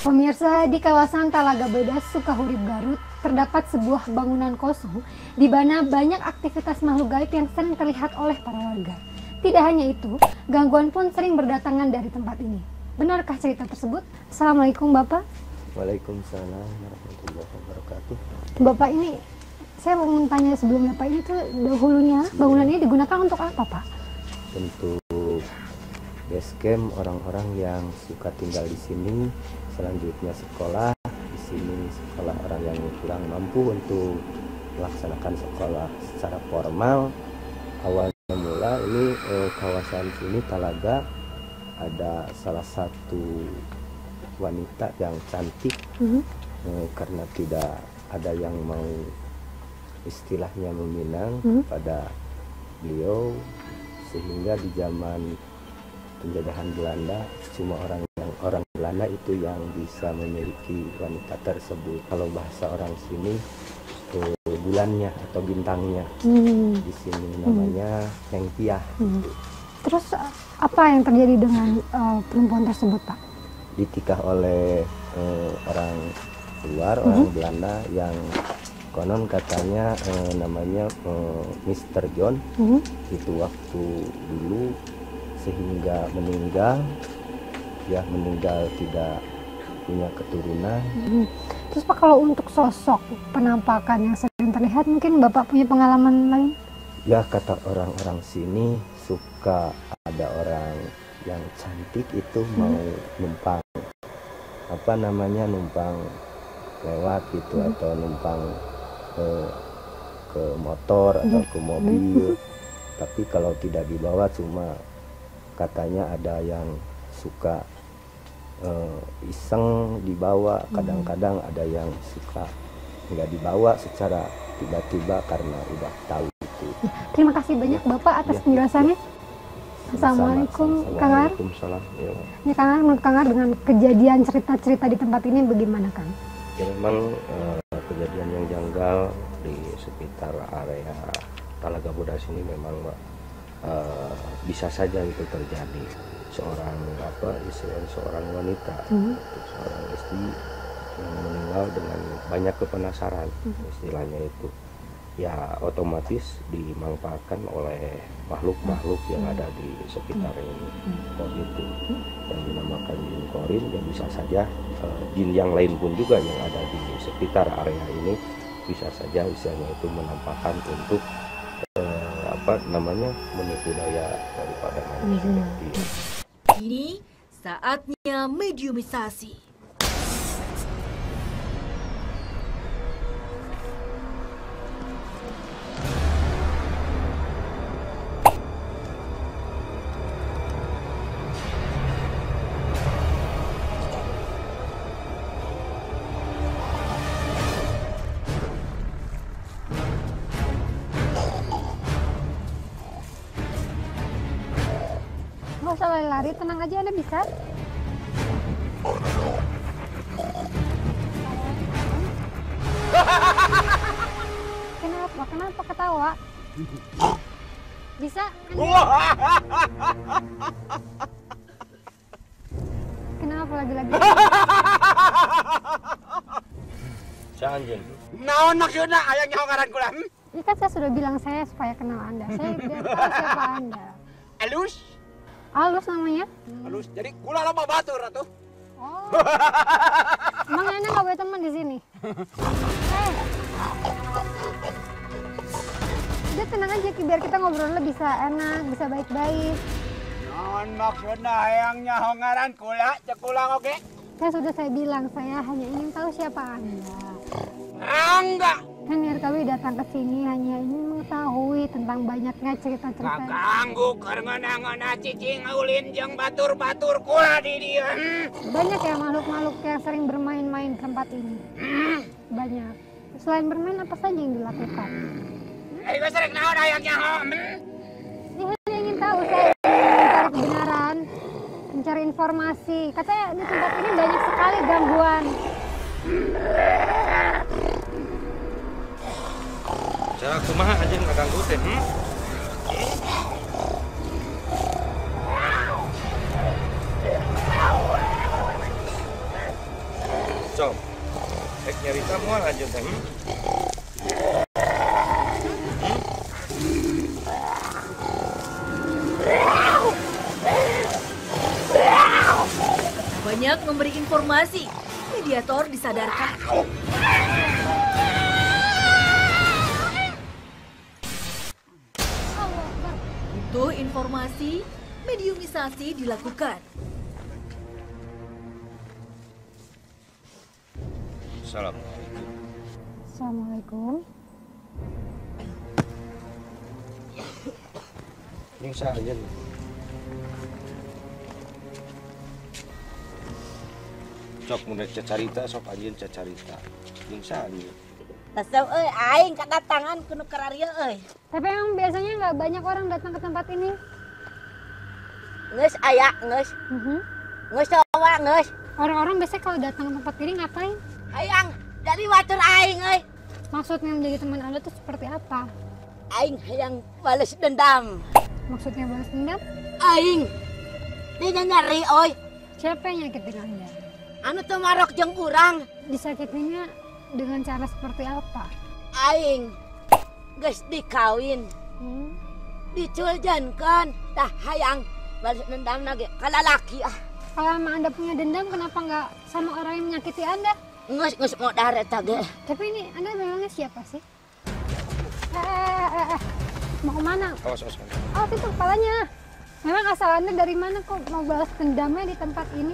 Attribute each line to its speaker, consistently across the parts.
Speaker 1: Pemirsa, di kawasan Talaga Bodas, Sukahurip, Garut, terdapat sebuah bangunan kosong di mana banyak aktivitas makhluk gaib yang sering terlihat oleh para warga. Tidak hanya itu, gangguan pun sering berdatangan dari tempat ini. Benarkah cerita tersebut? Assalamualaikum Bapak.
Speaker 2: Waalaikumsalam warahmatullahi wabarakatuh.
Speaker 1: Bapak ini, saya mau tanya sebelumnya, Pak, ini tuh dahulunya bangunan ini digunakan untuk apa, Pak?
Speaker 2: Untuk base camp orang-orang yang suka tinggal di sini, selanjutnya sekolah di sini, sekolah orang yang kurang mampu untuk melaksanakan sekolah secara formal. Awalnya mula ini kawasan sini Talaga ada salah satu wanita yang cantik, karena tidak ada yang mau istilahnya meminang pada beliau, sehingga di zaman penjajahan Belanda cuma orang Belanda itu yang bisa memiliki wanita tersebut. Kalau bahasa orang sini bulannya atau bintangnya di sini namanya Neng Piah.
Speaker 1: Terus apa yang terjadi dengan perempuan tersebut, Pak?
Speaker 2: Ditikah oleh orang luar, orang Belanda yang konon katanya namanya Mr. John. Itu waktu dulu sehingga meninggal tidak punya keturunan.
Speaker 1: Terus Pak, kalau untuk sosok penampakan yang sering terlihat, mungkin Bapak punya pengalaman lain?
Speaker 2: Ya, kata orang-orang sini suka ada orang yang cantik itu mau numpang numpang lewat gitu, atau numpang ke motor atau ke mobil. Tapi kalau tidak dibawa, cuma katanya ada yang suka iseng dibawa, kadang-kadang ada yang suka nggak dibawa secara tiba-tiba karena udah tahu itu.
Speaker 1: Terima kasih banyak Bapak atas penjelasannya. Assalamualaikum Kang Ar.
Speaker 2: Waalaikumsalam.
Speaker 1: Ya Kang Ar, menurut Kang Ar dengan kejadian cerita-cerita di tempat ini bagaimana Kang?
Speaker 2: Ya, memang kejadian yang janggal di sekitar area Talaga Bodas ini memang bisa saja itu terjadi. Seorang wanita, seorang istri yang meninggal dengan banyak kepenasaran, istilahnya itu ya otomatis dimanfaatkan oleh makhluk-makhluk yang ada di sekitar ini. Begitu yang dinamakan jin korin, ya bisa saja jin yang lain pun juga yang ada di sekitar area ini bisa saja misalnya itu menampakkan untuk menipu daya daripada manusia.
Speaker 3: Kini saatnya mediumisasi.
Speaker 1: Nggak usah lari-lari, tenang aja, Anda bisa. Kenapa ketawa? Bisa? Kenapa lagi-lagi?
Speaker 2: Anjing.
Speaker 4: Naon maksudnya ayang nyawa ngaran kula?
Speaker 1: Ini kan saya sudah bilang saya supaya kenal Anda. Saya biar tahu siapa Anda.
Speaker 4: Alus?
Speaker 1: Alus namanya?
Speaker 4: Alus. Jadi kula lama batur atuh.
Speaker 1: Oh. Emang Anda nggak boleh teman di sini? Udah tenang aja, biar kita ngobrolnya bisa enak, bisa baik-baik.
Speaker 4: Naon maksudnya ayang nyawa ngaran kula? Cek kula oge?
Speaker 1: Saya bilang, saya hanya ingin tahu siapa Anda.
Speaker 4: Enggak.
Speaker 1: Kan RKW datang ke sini hanya ingin mengetahui tentang banyaknya cerita-cerita.
Speaker 4: Kaganggu karena cicing ulin jeung batur-batur kula di dieu.
Speaker 1: Banyak ya makhluk-makhluk yang sering bermain-main di tempat ini. Banyak. Selain bermain, apa saja yang dilakukan?
Speaker 4: Geus rek naon ayang nyawa?
Speaker 1: Saya hanya ingin tahu, saya mencari kebenaran, mencari informasi. Katanya di tempat ini banyak sekali gangguan.
Speaker 2: Cara kumaha aja nggak ganggu teh?
Speaker 5: Kumaha lanjut teh?
Speaker 3: Banyak memberi informasi, mediator disadarkan. Butuh informasi, mediumisasi dilakukan.
Speaker 5: Assalamualaikum.
Speaker 1: Assalamualaikum.
Speaker 5: Ning saeun. Sok mun cacarita sok anjeun cacarita. Ning saeun.
Speaker 6: Tasau aing kedatangan kuno kararia
Speaker 1: Tapi emang biasanya nggak banyak orang datang ke tempat ini.
Speaker 6: Geus aya geus. Geus coba geus.
Speaker 1: Orang-orang biasanya kalau datang ke tempat ini ngapain?
Speaker 6: Hayang dari watur aing
Speaker 1: Maksudnya menjadi teman Anda tuh seperti apa?
Speaker 6: Aing hayang balas dendam.
Speaker 1: Maksudnya balas dendam?
Speaker 6: Aing dia nyari
Speaker 1: Siapa yang nyakitin Anda?
Speaker 6: anu teu marok jeung urang.
Speaker 1: Disakitinnya dengan cara seperti apa?
Speaker 6: Aing geus dikawin. Diculjankeun tah hayang balas dendam lagi ka lalaki
Speaker 1: Kalau emang Anda punya dendam, kenapa nggak sama orang yang menyakiti Anda?
Speaker 6: Geus modar eta ge.
Speaker 1: Tapi ini Anda memangnya siapa sih? Mau kemana?
Speaker 5: Awas.
Speaker 1: Oh, itu kepalanya. Memang asal Anda dari mana kok mau balas dendamnya di tempat ini?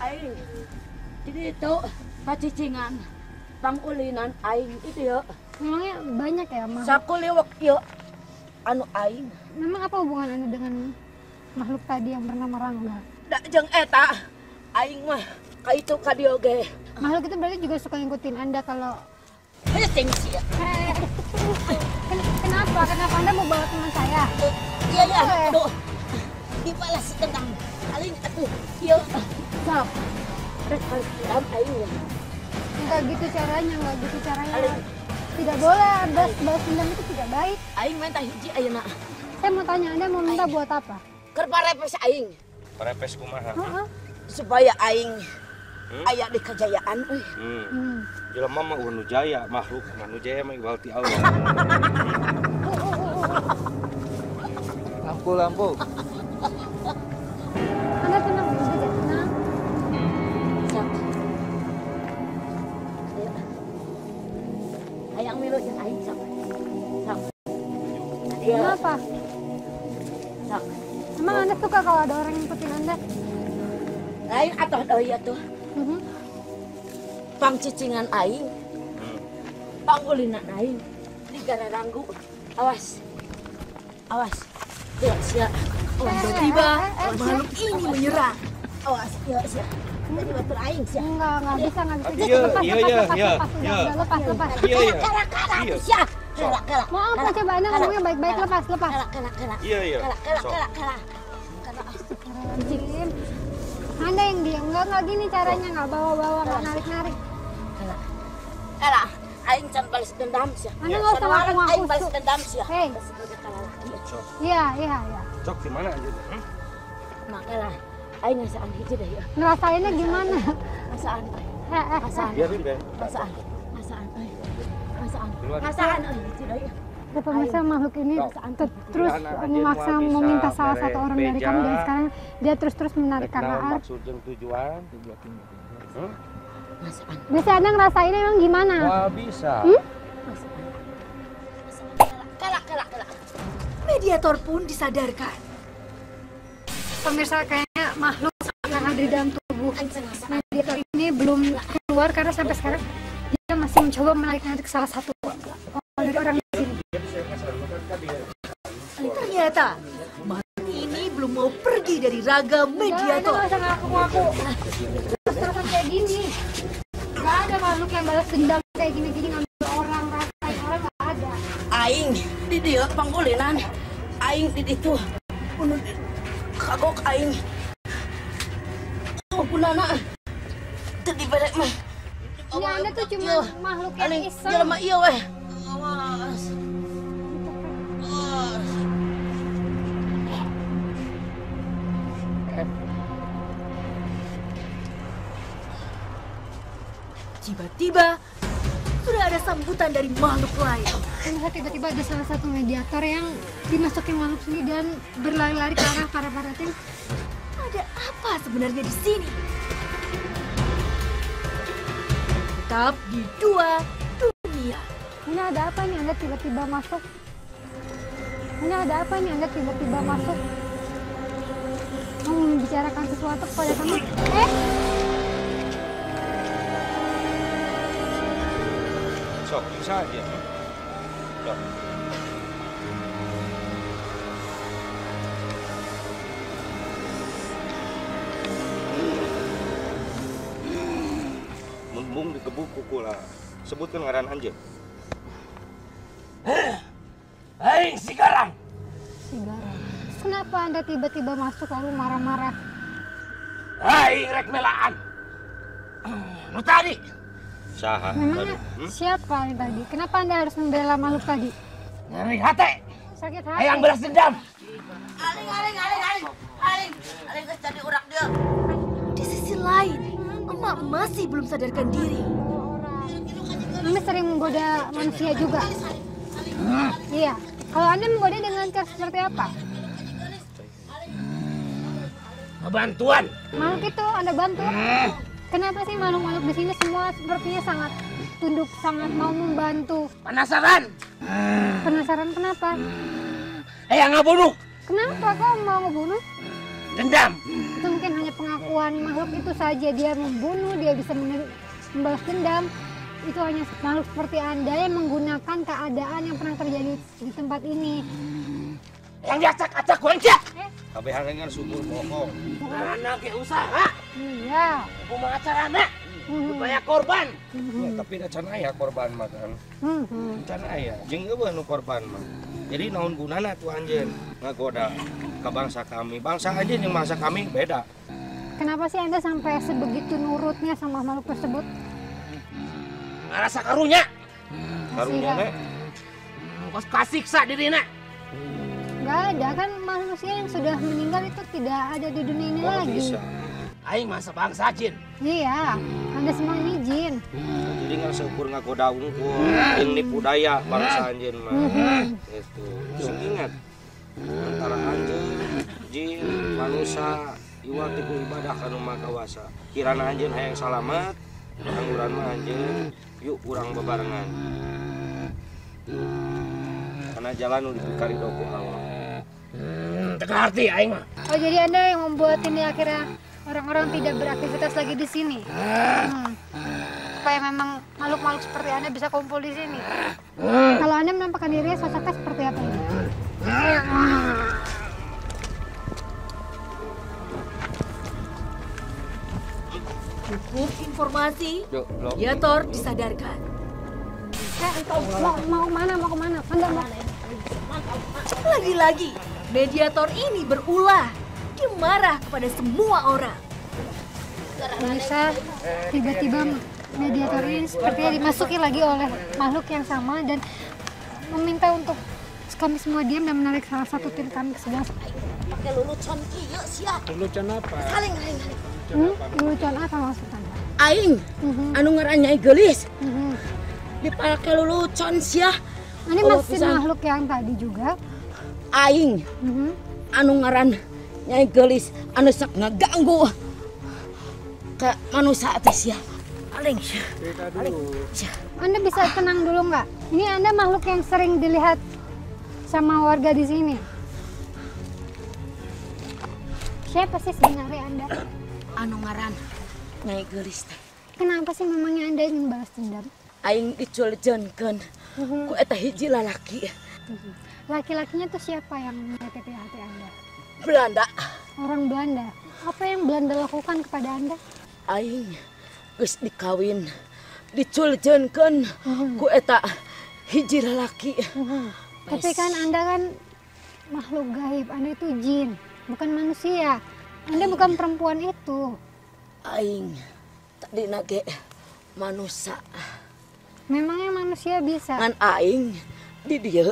Speaker 6: Aing jadi itu pacicingan pangulinan aing itu ya.
Speaker 1: Memangnya banyak ya makhluk?
Speaker 6: Sakuliwak yuk anu aing.
Speaker 1: Memang apa hubungan Anda dengan makhluk tadi yang bernama Rangga?
Speaker 6: Da jeung eta aing mah ka itu ka dieu ge.
Speaker 1: Makhluk itu berarti juga suka ngikutin Anda kalau...
Speaker 6: Penting sih ya.
Speaker 1: Kenapa? Kenapa Anda mau bawa teman saya?
Speaker 6: Iya aduh. Dibalas dendam. Aling atuh ieu. Sok. Rek dendam aing ya.
Speaker 1: Enggak gitu caranya. Tidak boleh, balas dendam itu tidak baik.
Speaker 6: Aing minta hiji ayeuna.
Speaker 1: Saya mau tanya, Anda mau minta buat apa?
Speaker 6: Keur parepes aing
Speaker 5: Parepes kumaha?
Speaker 6: supaya aing aya di kejayaan euy.
Speaker 5: Jelema mah nu jaya, makhluk nu jaya mah iwal ti Allah.
Speaker 2: Lampu.
Speaker 1: Anda tenang, saja tenang.
Speaker 6: Sok. Hayang milu jeung aing sok. Sok. Iya.
Speaker 1: Kenapa?
Speaker 6: Sok.
Speaker 1: Emang Anda suka kalau ada orang yang ngikutin Anda?
Speaker 6: Lain atuh doi atuh. Pangcicingan aing. Pangulinan aing. Digara ranggu. Awas. Tuh, sia.
Speaker 3: Tiba-tiba makhluk ini menyerang.
Speaker 6: Awas, ya sia. Jadi batur aing sia.
Speaker 1: Enggak bisa.
Speaker 5: Iya.
Speaker 1: Lepas.
Speaker 5: Iya.
Speaker 6: Kala sia. Kala.
Speaker 1: Mau apa coba Anda ngomongnya baik-baik, lepas.
Speaker 6: Kala.
Speaker 5: Iya. Sok.
Speaker 6: Kala.
Speaker 1: Astagfirullahaladzim. Anda yang diam, enggak gini caranya, enggak bawa-bawa, enggak narik-narik.
Speaker 6: Kala. Aing can balas dendam sia.
Speaker 1: Anda enggak usah ngaku-ngaku.
Speaker 6: Aing balas dendam sia.
Speaker 1: Hei. Iya.
Speaker 5: Sok di mana anjeun?
Speaker 6: Makanya aing ngasaan hiji deh ya.
Speaker 1: Ngerasainnya gimana?
Speaker 6: Ngasaan.
Speaker 5: Biarin be.
Speaker 6: Ngasaan hiji deh ya.
Speaker 1: Ya, pemirsa, makhluk ini terus memaksa meminta salah satu orang dari kami, dan sekarang dia terus menarik kakak.
Speaker 5: Maksud jeung tujuan?
Speaker 1: Bisa Anda ngerasainnya emang gimana?
Speaker 5: Wah, bisa.
Speaker 6: Kala.
Speaker 3: Mediator pun disadarkan.
Speaker 1: Pemirsa, kayaknya makhluk yang ada di dalam tubuh mediator ini belum keluar karena sampai sekarang dia masih mencoba menarik salah satu dari orang di sini.
Speaker 3: Ternyata makhluk ini belum mau pergi dari raga mediator.
Speaker 1: Anda nggak usah ngaku-ngaku. Terus kayak gini. Nggak ada makhluk yang balas dendam kayak gini-gini, ngambil orang, rasain orang, nggak ada.
Speaker 6: Aing di dieu panggulinan. Aing di ditu. Unu kagok aing. Punana. Teu dibere mah.
Speaker 1: Ya, Anda tuh cuma makhluk yang
Speaker 6: Aing
Speaker 1: iseng.
Speaker 6: jelema ieu weh. Awas.
Speaker 3: Tiba-tiba sudah ada sambutan dari makhluk lain.
Speaker 1: Ternyata tiba-tiba ada salah satu mediator yang dimasukin makhluk sini dan berlari-lari ke arah para tim.
Speaker 3: Ada apa sebenarnya di sini? Tetap di Dua Dunia.
Speaker 1: Ini ada apa nih Anda tiba-tiba masuk? Ini ada apa nih Anda tiba-tiba masuk? Mau membicarakan sesuatu kepada kami?
Speaker 5: Sok, bisa aja. Sok. Mumbung dikebuk kuku lah. Sebutkan ngaran anjeun.
Speaker 4: Hei, si Garang.
Speaker 1: Sigaran. Kenapa Anda tiba-tiba masuk lalu marah-marah?
Speaker 4: Hei, rek melaan. Nu tadi.
Speaker 5: Saha?
Speaker 1: Memangnya siapa yang tadi? Kenapa Anda harus membela makhluk tadi?
Speaker 4: Nyeri hati.
Speaker 1: Sakit hati.
Speaker 4: Hayang belas dendam.
Speaker 6: Aling geus jadi urak dia.
Speaker 3: Di sisi lain, emak masih belum sadarkan diri.
Speaker 1: Anda sering menggoda manusia juga. Iya. Kalau Anda menggoda dengan cara seperti apa?
Speaker 4: Bantuan.
Speaker 1: Makhluk itu Anda bantu. Kenapa sih makhluk-makhluk di sini semua sepertinya sangat tunduk, sangat mau membantu?
Speaker 4: Penasaran?
Speaker 1: Penasaran kenapa?
Speaker 4: Hayang ngabunuh.
Speaker 1: Kenapa kau mau ngebunuh?
Speaker 4: Dendam.
Speaker 1: Itu mungkin hanya pengakuan makhluk itu saja. Dia membunuh, dia bisa membalas dendam. Itu hanya makhluk seperti Anda yang menggunakan keadaan yang pernah terjadi di tempat ini.
Speaker 4: Yang diacak-acak kuencak.
Speaker 5: Kabeh harengan subur bohong.
Speaker 4: Anak yang usaha.
Speaker 1: Iya.
Speaker 4: Kumaha carana? Supaya korban.
Speaker 5: Ya, tapi da can aya korban mah kan. Can aya. Jeung eueuh nu korban mah. Jadi naon gunana tuh anjeun ngagoda ka bangsa kami. Bangsa anjeun jeung bangsa kami beda.
Speaker 1: Kenapa sih Anda sampai sebegitu nurutnya sama makhluk tersebut?
Speaker 4: Ngarasa karunya.
Speaker 5: Karunya nek
Speaker 4: Kos kasiksa dirina.
Speaker 1: Nggak ada kan, manusia yang sudah meninggal itu tidak ada di dunia ini lagi.
Speaker 5: bisa.
Speaker 4: Aing masa bangsa jin.
Speaker 1: Iya, Anda semua ini jin.
Speaker 5: Jadi nggak seukur ngagoda unggul, yang nipu daya bangsa anjeun mah. Itu. Sing ingat antara anjeun, jin, manusia, iwal tiku ibadah kanu maha kawasa. Kirana anjeun hayang salamet, angguran mah anjeun, yuk urang bebarengan. Karena jalan udah dikari doku Allah.
Speaker 4: Teka arti aing mah.
Speaker 1: Oh, jadi Anda yang membuat ini akhirnya orang-orang tidak beraktivitas lagi di sini. Supaya memang makhluk-makhluk seperti Anda bisa kumpul di sini. Kalau Anda menampakkan dirinya sosoknya seperti apa ini?
Speaker 3: Cukup informasi, mediator disadarkan.
Speaker 1: Mau kemana? Anda mau?
Speaker 3: Lagi-lagi, mediator ini berulah. Dia marah kepada semua orang.
Speaker 1: Bisa tiba-tiba mediator ini sepertinya dimasuki lagi oleh makhluk yang sama dan meminta untuk kami semua diam dan menarik salah satu tim kami ke sebelah.
Speaker 6: Pakai lelucon kieu sia.
Speaker 5: Lelucon apa?
Speaker 6: Saling.
Speaker 1: Lelucon apa maksudnya?
Speaker 6: Aing anu ngaran Nyai Geulis. Dipake lelucon sia.
Speaker 1: Ini
Speaker 6: Oh,
Speaker 1: masih
Speaker 6: pisan.
Speaker 1: makhluk yang tadi juga.
Speaker 6: Aing anu ngaran Nyai Geulis anu sok ngaganggu ke manusia teh sia. Aling.
Speaker 1: Anda bisa tenang dulu nggak? Ini Anda makhluk yang sering dilihat sama warga di sini. Siapa sih sebenarnya Anda?
Speaker 6: Anu ngaran Nyai Geulis teh.
Speaker 1: Kenapa sih memangnya Anda ingin balas dendam?
Speaker 6: Aing diculjenkeun ku eta hiji lalaki
Speaker 1: Laki-lakinya tuh siapa yang menyakiti hati Anda?
Speaker 6: Belanda.
Speaker 1: Orang Belanda. Apa yang Belanda lakukan kepada Anda?
Speaker 6: Aing geus dikawin diculjenkeun ku eta hiji lalaki.
Speaker 1: Tapi kan Anda kan makhluk gaib, Anda itu jin, bukan manusia. Anda bukan perempuan itu.
Speaker 6: Aing tadi nage manusia.
Speaker 1: Memangnya manusia bisa?
Speaker 6: Ngan aing di dieu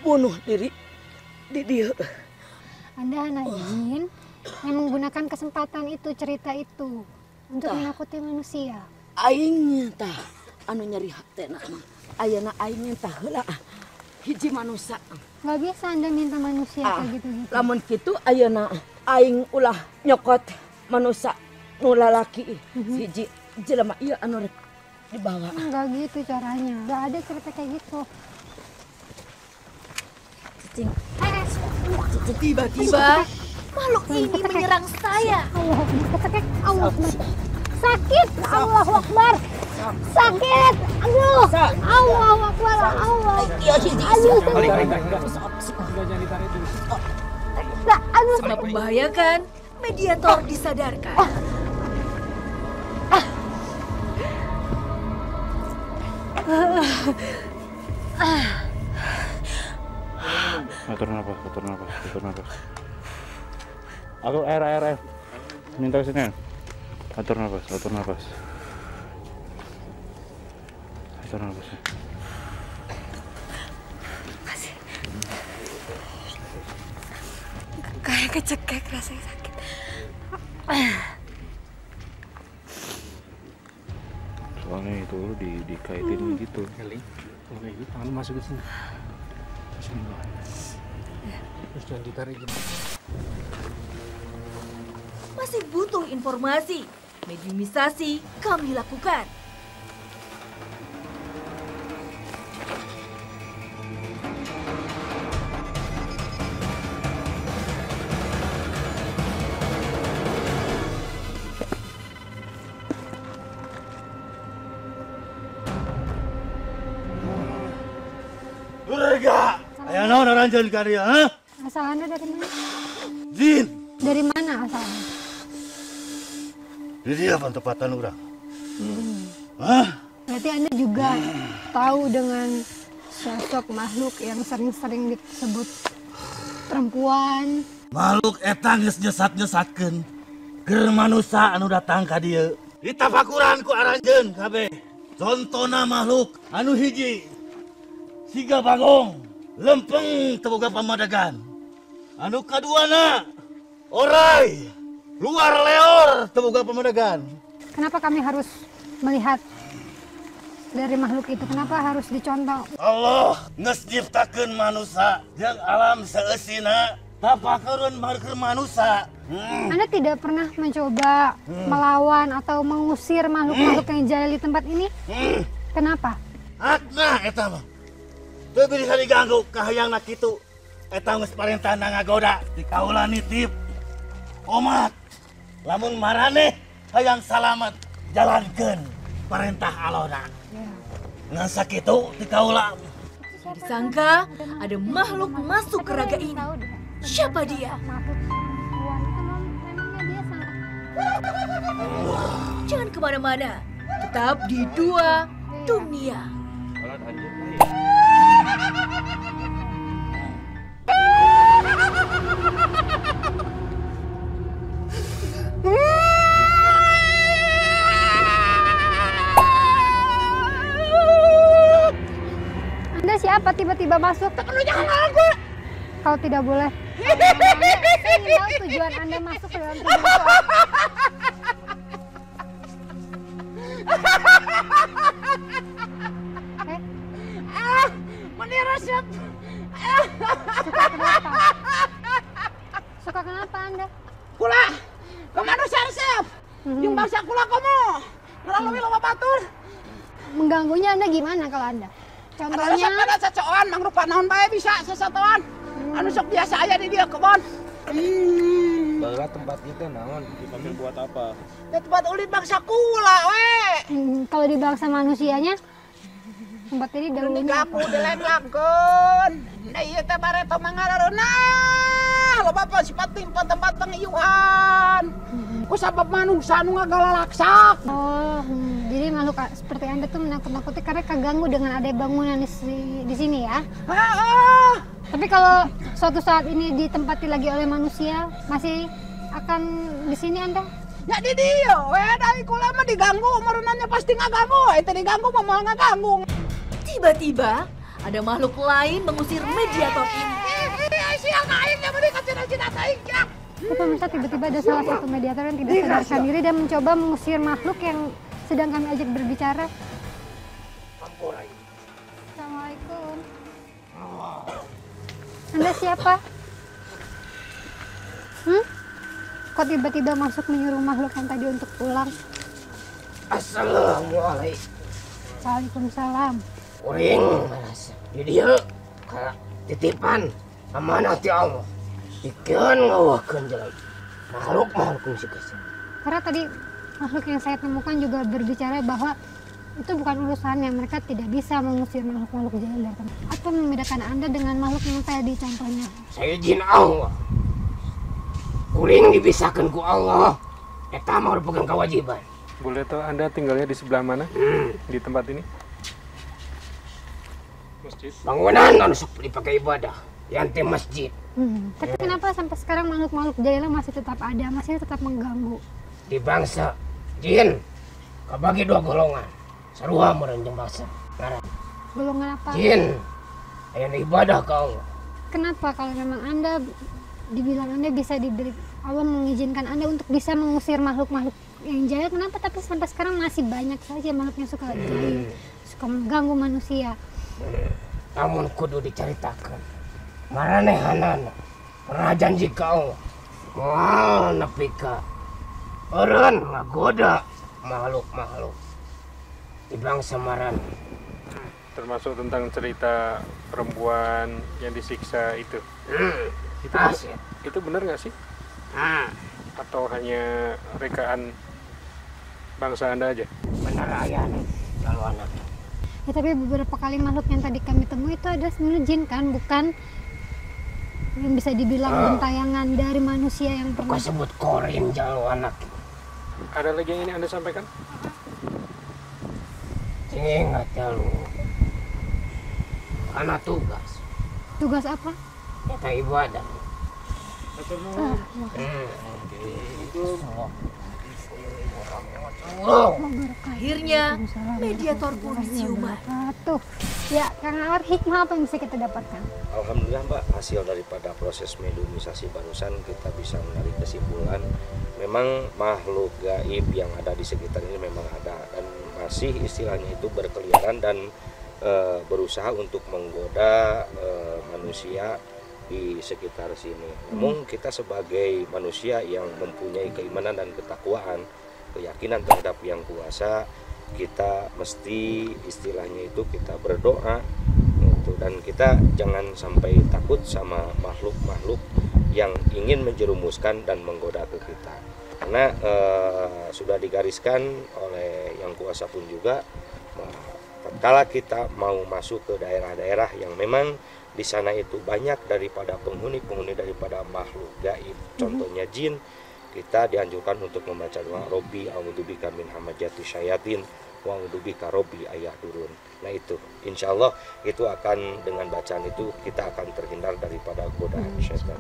Speaker 6: bunuh diri di dieu.
Speaker 1: Anda anak jin yang menggunakan kesempatan itu, cerita itu. untuk menakuti manusia.
Speaker 6: Aing tah anu nyari hati mah. Ayeuna aing tah heula hiji manusia.
Speaker 1: Nggak bisa Anda minta manusia kayak gitu-gitu.
Speaker 6: Lamun kitu ayeuna aing ulah nyokot manusia nu lalaki hiji jelema ieu anu rek dibawa.
Speaker 1: Nggak gitu caranya. Nggak ada cerita kayak gitu.
Speaker 6: Cicing.
Speaker 3: Tiba-tiba makhluk ini menyerang saya.
Speaker 1: Allah Akbar, ketekek. Allah Akbar. Sakit. Allahu Akbar. Sakit. Aduh. Allahu Akbar. Allah.
Speaker 6: Iya hiji.
Speaker 1: Aduh. Aduh.
Speaker 3: Sangat membahayakan, mediator disadarkan.
Speaker 7: Atur nafas. Aku air. Minta kesini. Atur nafas.
Speaker 1: Kayak kecekek rasanya sakit.
Speaker 7: Soalnya itu lu dikaitin gitu.
Speaker 8: Kali. Kalau kayak gitu tangan masuk ke sini. Terus jangan ditarik gini.
Speaker 3: Masih butuh informasi. Mediumisasi kami lakukan.
Speaker 9: Durga, ayo naon aranjeun ka dieu, hah?
Speaker 1: Asal Anda dari mana?
Speaker 9: Jin,
Speaker 1: Dari mana asalnya?
Speaker 9: di dia tempatan urang. Hah?
Speaker 1: Berarti Anda juga tahu dengan sosok makhluk yang sering-sering disebut perempuan.
Speaker 9: Makhluk eta geus nyesat-nyesatkeun keur manusia anu datang ka dieu. Ditafakuran ku aranjeun kabeh. Contona makhluk anu hiji siga bagong, lempeng teu boga pamadagan. Anu kaduana orai, luar leor teu boga pamadagan.
Speaker 1: Kenapa kami harus melihat dari makhluk itu? Kenapa harus dicontoh?
Speaker 9: Allah geus nyiptakeun manusia jeung alam saeusina tapakeun keur manusia.
Speaker 1: Anda tidak pernah mencoba melawan atau mengusir makhluk-makhluk yang jahil di tempat ini? Kenapa?
Speaker 9: Hakna eta mah. Teu bisa diganggu kahayangna kitu. Eta geus parentahna ngagoda di kaula nitip. Omat, lamun maraneh hayang salamet jalankeun parentah Alona. Ngan sakitu di kaula.
Speaker 3: Disangka ada makhluk masuk ke raga ini. Siapa dia? Jangan kemana-mana, tetap di Dua Dunia.
Speaker 1: Anda siapa tiba-tiba masuk?
Speaker 6: Jangan aku.
Speaker 1: Kalau tidak boleh. Saya ingin tahu tujuan Anda masuk ke dalam tubuh itu apa?
Speaker 6: Menirasep.
Speaker 1: Suka kenapa? Suka kenapa Anda?
Speaker 6: Kula kemanusia resep. Yung bangsa kula kamu. Kurang lebih loba batur.
Speaker 1: Mengganggunya Anda gimana kalau Anda? Contohnya?
Speaker 6: Ada secoan mangrupa naon bae bisa sesatuan. Anu sok biasa aya di dia kebon.
Speaker 5: Baheula tempat itu naon dipakai buat apa?
Speaker 6: Ya tempat ulin bangsa kula we.
Speaker 1: Kalau di bangsa manusianya, tempat ini dahulunya
Speaker 6: Digapu
Speaker 1: apa?
Speaker 6: dilegangkeun. Da ieu teh bare tong mangararona. Loba apa sifat tempat pengiyuhan. Ku sabab manusia anu ngagalalaksak.
Speaker 1: Oh, jadi makhluk seperti Anda tuh menakut-nakuti karena keganggu dengan ada bangunan di sini ya?
Speaker 6: Heeh.
Speaker 1: Tapi kalau suatu saat ini ditempati lagi oleh manusia, masih akan di sini Anda?
Speaker 6: Ya di dia, we dari kula mah diganggu, marunanya pasti ngaganggu, itu diganggu mah mau ngaganggu.
Speaker 3: Tiba-tiba ada makhluk lain mengusir mediator ini.
Speaker 6: Siang aing nya meureun ka cina-cina teh ya.
Speaker 1: Tapi pemirsa, tiba-tiba ada salah satu mediator yang tidak sadarkan diri dan mencoba mengusir makhluk yang sedang kami ajak berbicara. Assalamualaikum. Anda siapa? Kok tiba-tiba masuk menyuruh makhluk yang tadi untuk pulang?
Speaker 6: Assalamualaikum.
Speaker 1: Waalaikumsalam.
Speaker 6: Uring di dia titipan amanah ti Allah. Ikan ngawakeun jalan makhluk si kesini.
Speaker 1: Karena tadi makhluk yang saya temukan juga berbicara bahwa itu bukan urusannya, mereka tidak bisa mengusir makhluk-makhluk jahil dari tempat. Apa membedakan Anda dengan makhluk yang tadi contohnya?
Speaker 6: Saya jin Allah. Kuring dipisahkan ku Allah. Eta mah pegang kewajiban.
Speaker 8: Boleh tahu Anda tinggalnya di sebelah mana? Di tempat ini? Masjid.
Speaker 6: Bangunan anu sok dipakai ibadah. Yang masjid.
Speaker 1: Tapi kenapa sampai sekarang makhluk-makhluk jahil masih tetap ada, masih tetap mengganggu?
Speaker 6: Di bangsa jin kabagi dua golongan. Sarua meureun jeung bangsa.
Speaker 1: Golongan apa?
Speaker 6: Jin aya ibadah ka Allah.
Speaker 1: Kenapa kalau memang Anda dibilang Anda bisa diberi Allah mengizinkan Anda untuk bisa mengusir makhluk-makhluk yang jahil, kenapa tapi sampai sekarang masih banyak saja makhluk yang suka jahil, suka mengganggu manusia?
Speaker 6: Namun kudu diceritakan. Maranehanana pernah janji ka Allah moal nepi ka eureun ngagoda makhluk-makhluk di bangsa Maran.
Speaker 8: Termasuk tentang cerita perempuan yang disiksa itu. Itu benar nggak sih? Atau hanya rekaan bangsa Anda aja?
Speaker 6: Benar ayah kalau anak.
Speaker 1: Ya, tapi beberapa kali makhluk yang tadi kami temui itu ada sebenarnya jin kan, bukan yang bisa dibilang gentayangan dari manusia yang pernah.
Speaker 6: Kau sebut korin jalo anak.
Speaker 8: Ada lagi yang ini Anda sampaikan?
Speaker 6: Ingat ya lu. Anak tugas.
Speaker 1: Tugas apa?
Speaker 6: Kita ibadah.
Speaker 3: Akhirnya mediator pun siuman.
Speaker 1: Tuh, ya Kang Awar, hikmah apa yang bisa kita dapatkan?
Speaker 5: Alhamdulillah Mbak, hasil daripada proses mediumisasi barusan kita bisa menarik kesimpulan memang makhluk gaib yang ada di sekitar ini memang ada dan masih istilahnya itu berkeliaran dan berusaha untuk menggoda manusia di sekitar sini. Namun kita sebagai manusia yang mempunyai keimanan dan ketakwaan, keyakinan terhadap yang kuasa, kita mesti istilahnya itu kita berdoa gitu, dan kita jangan sampai takut sama makhluk-makhluk yang ingin menjerumuskan dan menggoda ke kita. Karena sudah digariskan oleh yang kuasa pun juga, tatkala kita mau masuk ke daerah-daerah yang memang di sana itu banyak daripada penghuni daripada makhluk gaib, contohnya jin, kita dianjurkan untuk membaca doa Robbi a'udzubika min hamajati syayatin wa a'udzubika Robbi ayah durun. Nah itu, insya Allah itu akan dengan bacaan itu kita akan terhindar daripada godaan syaitan.